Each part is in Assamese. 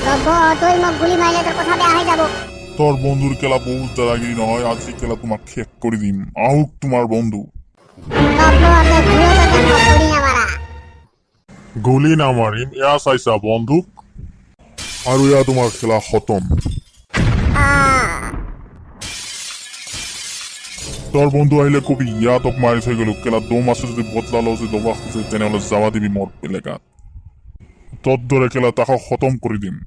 তুই মোক গুলি মাইলে তোর কথা বেয়া হয়ে যাব। তোর বন্ধুর খেলা বহুত দাদাগিরি নয়, আজকে খেলা তোমার শেষ করে দিম। আহুক তোমার বন্ধু। গুলি না মারিম, ইয়া চাইছা বন্দুক আর ইয়া তোমার খেলা খতম। তোর বন্ধু আহিলে কবি ইয়া তোক মারি থৈ গেল, খেলা দম আছে যদি বদলা লও যদি দবা খুঁজে তেনেহলে যাওয়া দিবি মোর এলাকাত। তোর দরে খেলা তাকে খতম করে দিম।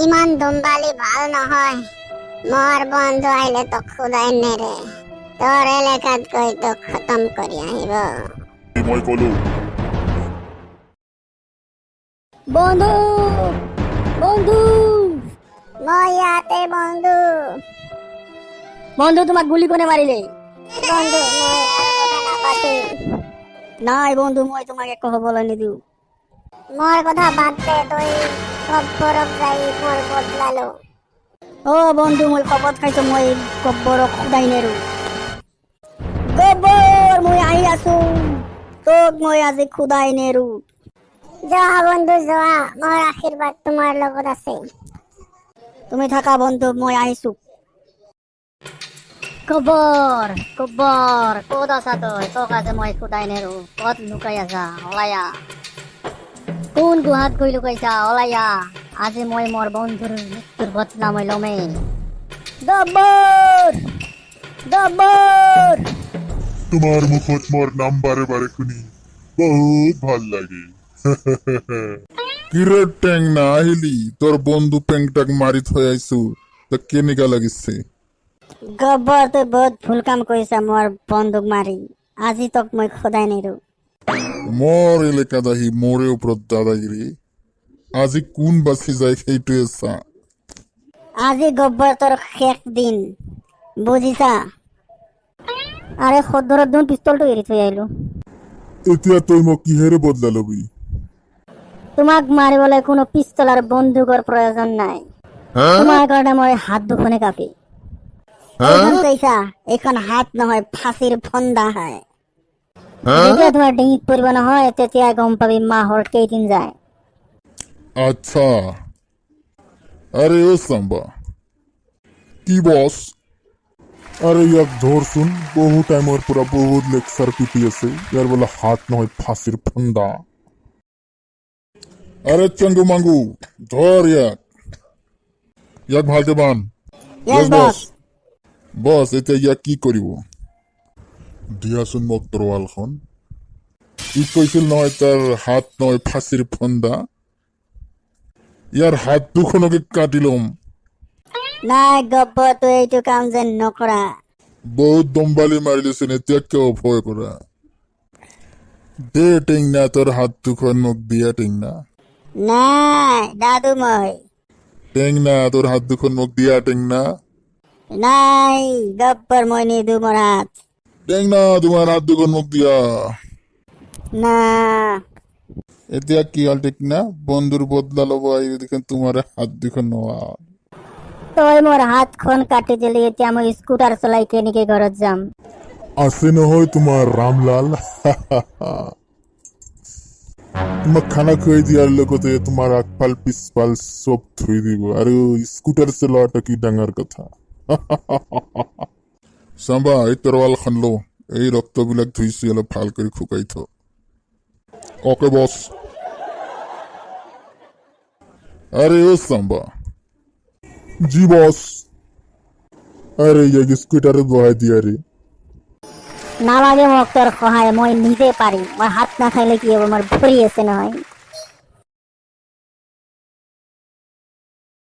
ইমান দম্বালি ভাল নহয়, মোর বন্ধু আইলে তো খুদাই নেরে, তোর এলাকাত গৈ তো খতম কৰি আহিব। মই কলো বন্ধু বন্ধু মই ইয়াতে বন্ধু। বন্ধু তোমাক গুলি কোনে মারিলে? বন্ধু মই আৰু কথা নাপাতিম। নাই বন্ধু মই তোমাক একো হবলৈ নিদিওঁ। মোর কথা বাদ দে, তুই কব্বরক যাই মোর বদলালো। ও বন্ধু মই শপত খাইছো মই গব্বৰক খুদাই নেৰো। গব্বৰ মই আহি আছো, তোক মই আজি খুদাই নেৰো। যোৱা বন্ধু যোৱা, মোৰ আশীৰ্বাদ তোমাৰ লগত আছে। তুমি থাকা বন্ধু মই আহিছো। গব্বৰ গব্বৰ ক'ত আছা তই? তোক আজি মই খুদাই নেৰো। ক'ত লুকাই আছা? ওলায়া। কোন গুহাত গৈ লুকাইছা? ওলায়া। আজি মই মোৰ বন্ধুৰ মৃত্যুৰ বদলা মই লমেই। গব্বৰ গব্বৰ তোমার মুখত মোর নাম বারে বারে শুনি বহুত ভাল লাগে। কিরে ট্যাং না আহিলি, তোর বন্ধু প্যাংটাক মারি থৈ আইছো, তা কেনেকা লাগিছে? গব্বৰ তুই বহুত ভুল কাম কৰিছা মোৰ বন্ধুক মাৰি। আজি তোক মই খুদাই নেৰো। মোৰ এলাকাত আহি মোৰে ওপৰত দাদাগিৰি, আজি কোন বাচি যায় সেইটোৱে চা। আজি গব্বৰ তোৰ শেষ দিন, বুজিছা? আৰে সদৰত দেখোন পিস্তলটো এৰি থৈ আহিলো। এতিয়া তই মোক কিহেৰে বদলা লবি? তোমাক মাৰিবলৈ কোনো পিস্তল আৰু বন্দুকৰ প্ৰয়োজন নাই। তোমাৰ কাৰণে মই হাত দুখনে কাপি। এইখন চাইছা? এইখন হাত নহয়, ফাঁচিৰ ফন্দা হয়। যেতিয়া তোমাৰ ডিঙিত পৰিব নহয় তেতিয়া গম পাবি মাহৰ কেইদিন যায়। আচ্ছা, আৰে ও সাম্বা কি বস? আৰে ইয়াক ধৰছুন, বহু টাইমৰ পৰা বহুত লেকচাৰ পিটি আছে, ইয়াৰ বোলে হাত নহয় ফাঁচিৰ ফন্দা। আরে চঙ্গু মাঙ্গু ধর ইয়াক, ইয়াক ভালকে বান। Yes, boss. বস এতিয়া ইয়াক কি কৰিব? দিয়াচোন মোক তৰোৱালখন। ই কৈছিল নহয় তাৰ হাত নহয় ফাঁচিৰ ফন্দা। ইয়াৰ হাত দুখনকে কাটি ল'ম। নাই গব্বৰ তুই এইটো কাম যেন নকৰা। বহুত দম্বালি মাৰিলেচোন, এতিয়া কিয় ভয় কৰা? দে টেংনা, তোৰ হাত দুখন মোক দিয়া টেংনা। নাই দাদু মই। টেংনা, তোৰ হাত দুখন মোক দিয়া টেংনা। নাই গব্বৰ মই নিদো মোৰ হাত। টেংনা, তোমাৰ হাত দুখন মোক দিয়া। না এতিয়া কি হ'ল টেংনা? বন্ধুৰ বদলা ল'ব আহি দেখোন তোমাৰ হাত দুখন নোৱা। তই মোৰ হাতখন কাটি দিলি, এতিয়া মই স্কুটাৰ চলাই কেনেকে ঘৰত যাম? আছে নহয় তোমাৰ ৰামলাল। তোমাক খানা খুৱাই দিয়াৰ লগতে তোমাৰ আগফাল পিছফাল চব ধুই দিব, আৰু স্কুটাৰ চলোৱাটো কি ডাঙৰ কথা। চাম্বা এই তৰোৱালখন ল, এই ৰক্তবিলাক ধুইছো অলপ ভাল কৰি শুকাই থ। ওকে বস। আৰে ও সাম্বা। জি বস। আৰে ইয়াক স্কুটাৰত বহাই দিয়া ৰে। নালাগে মোক তোৰ সহায়, মই নিজে পাৰিম। মই হাত নাখাইলে কি হ'ব, মোৰ ভৰি আছে নহয়।